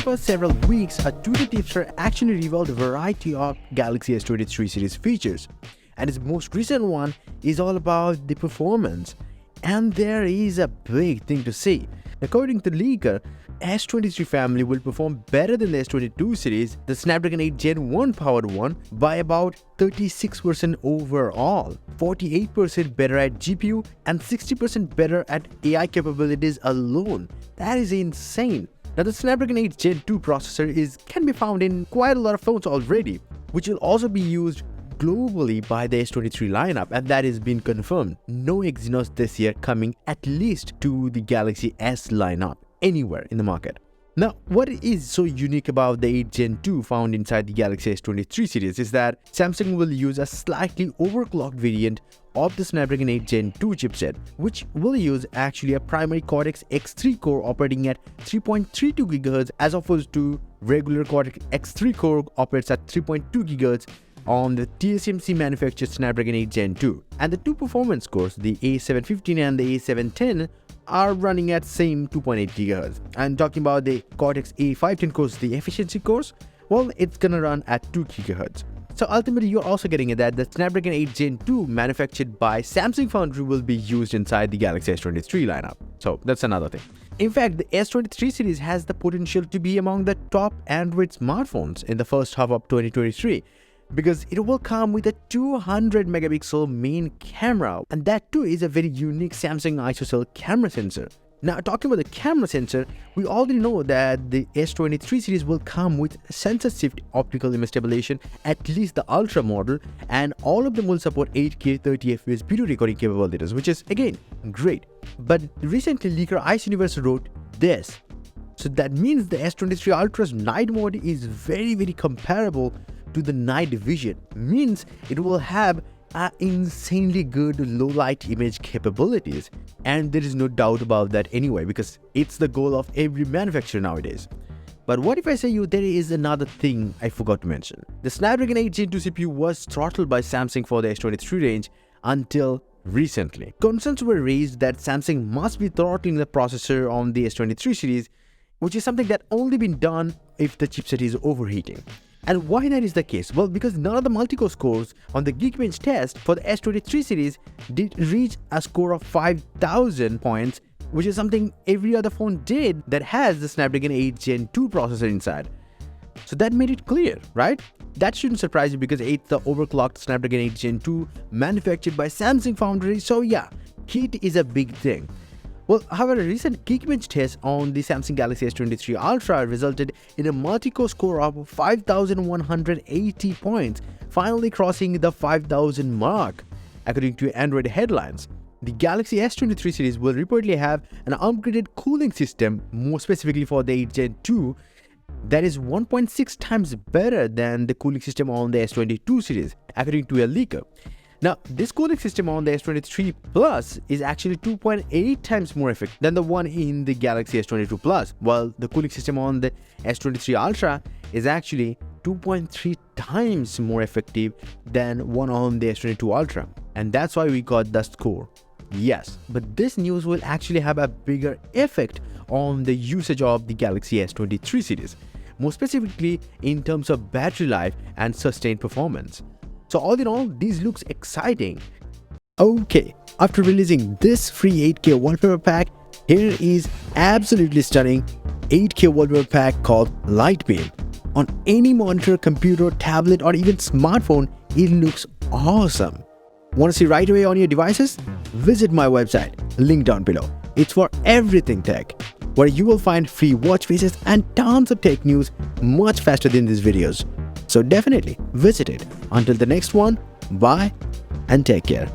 past several weeks, a Twitter tipster actually revealed a variety of Galaxy S23 series features, and its most recent one is all about the performance. And there is a big thing to say. According to the leaker, S23 family will perform better than the S22 series, the Snapdragon 8 Gen 1 powered one, by about 36% overall, 48% better at GPU, and 60% better at AI capabilities alone. That is insane. Now, the Snapdragon 8 Gen 2 processor can be found in quite a lot of phones already, which will also be used globally by the S23 lineup, and that has been confirmed. No Exynos this year coming at least to the Galaxy S lineup anywhere in the market. Now, what is so unique about the 8 Gen 2 found inside the Galaxy S23 series is that Samsung will use a slightly overclocked variant of the Snapdragon 8 Gen 2 chipset, which will use actually a primary Cortex X3 core operating at 3.32 GHz as opposed to regular Cortex X3 core operates at 3.2 GHz on the TSMC manufactured Snapdragon 8 Gen 2. And the two performance cores, the A715 and the A710, are running at same 2.8 GHz. And talking about the Cortex A510 cores, the efficiency cores, well, it's gonna run at 2 GHz. So ultimately, you're also getting at that the Snapdragon 8 Gen 2 manufactured by Samsung Foundry will be used inside the Galaxy S23 lineup. So that's another thing. In fact, the S23 series has the potential to be among the top Android smartphones in the first half of 2023. Because it will come with a 200 megapixel main camera, and that too is a very unique Samsung ISOCELL camera sensor. Now, talking about the camera sensor, we already know that the S23 series will come with sensor shift optical image stabilization, at least the Ultra model, and all of them will support 8K 30fps video recording capabilities, which is again great. But recently, leaker Ice Universe wrote this. So that means the S23 Ultra's night mode is very comparable to the night vision, means it will have insanely good low light image capabilities, and there is no doubt about that anyway, because it's the goal of every manufacturer nowadays. But what if I say you there is another thing I forgot to mention? The Snapdragon 8 Gen 2 CPU was throttled by Samsung for the S23 range until recently. Concerns were raised that Samsung must be throttling the processor on the S23 series, which is something that only been done if the chipset is overheating. And why that is the case? Well, because none of the multi-core scores on the Geekbench test for the S23 series did reach a score of 5,000 points, which is something every other phone did that has the Snapdragon 8 Gen 2 processor inside. So that made it clear, right? That shouldn't surprise you because it's the overclocked Snapdragon 8 Gen 2 manufactured by Samsung Foundry. So yeah, heat is a big thing. Well, however, a recent Geekbench test on the Samsung Galaxy S23 Ultra resulted in a multi-core score of 5,180 points, finally crossing the 5,000 mark. According to Android headlines, the Galaxy S23 series will reportedly have an upgraded cooling system, more specifically for the 8 Gen 2, that is 1.6 times better than the cooling system on the S22 series, according to a leaker. Now, this cooling system on the S23 Plus is actually 2.8 times more effective than the one in the Galaxy S22 Plus, while the cooling system on the S23 Ultra is actually 2.3 times more effective than one on the S22 Ultra. And that's why we got the score. Yes, but this news will actually have a bigger effect on the usage of the Galaxy S23 series, more specifically in terms of battery life and sustained performance. So all in all, this looks exciting. Okay, after releasing this free 8K wallpaper pack, here is absolutely stunning 8K wallpaper pack called Lightbeam. On any monitor, computer, tablet or even smartphone, it looks awesome. Want to see right away on your devices? Visit my website, link down below. It's for everything tech, where you will find free watch faces and tons of tech news much faster than these videos. So definitely visit it. Until the next one, bye and take care.